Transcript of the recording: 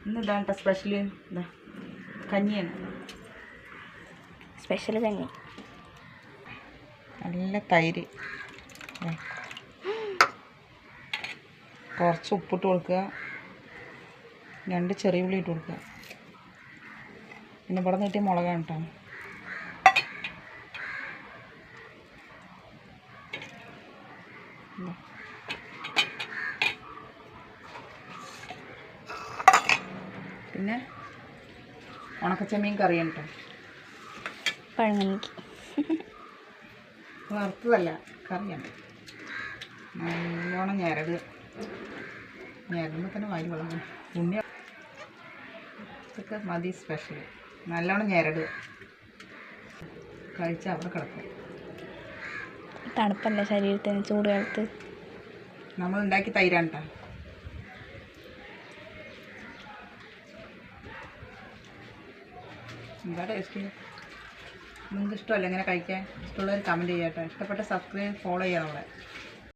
ഇന്ന് ഇതാണ് സ്പെഷ്യൽ. ഇതാ കഞ്ഞിയാണ് സ്പെഷ്യൽ കഞ്ഞി. നല്ല തൈര്, കുറച്ച് ഉപ്പിട്ട് കൊടുക്കുക, 2 ചെറിയ ഉള്ളി ഇട്ട് കൊടുക്കുക, പിന്നെ ഇവിടെ നീട്ടിയ മുളകാണ് കേട്ടോ. പിന്നെ ഉണക്കച്ചെമ്മീൻ കറിയാണ് കേട്ടോ. പഴങ്കഞ്ഞിക്ക് വറുത്തതല്ല, കറിയാണ്. നല്ലോണം ഞരടുമ്പോൾ തന്നെ വാരി വളർന്നു ഉണ്ണി. ഇതൊക്കെ മതി സ്പെഷ്യൽ. നല്ലോണം ഞരടുക, കഴിച്ചാൽ അവിടെ കിടക്കും. തണുപ്പല്ലേ ശരീരത്തിന്, ചൂട് കാലത്ത്. നമ്മൾ ഉണ്ടാക്കി തൈരാണ് കേട്ടോ. എന്താ ടേസ്റ്റ്? നിങ്ങൾക്ക് ഇഷ്ടമല്ല ഇങ്ങനെ കഴിക്കാൻ? ഇഷ്ടമുള്ളവർ കമൻറ്റ് ചെയ്യാം കേട്ടോ. ഇഷ്ടപ്പെട്ട സബ്സ്ക്രൈബ് ഫോളോ ചെയ്യാം നമ്മളെ.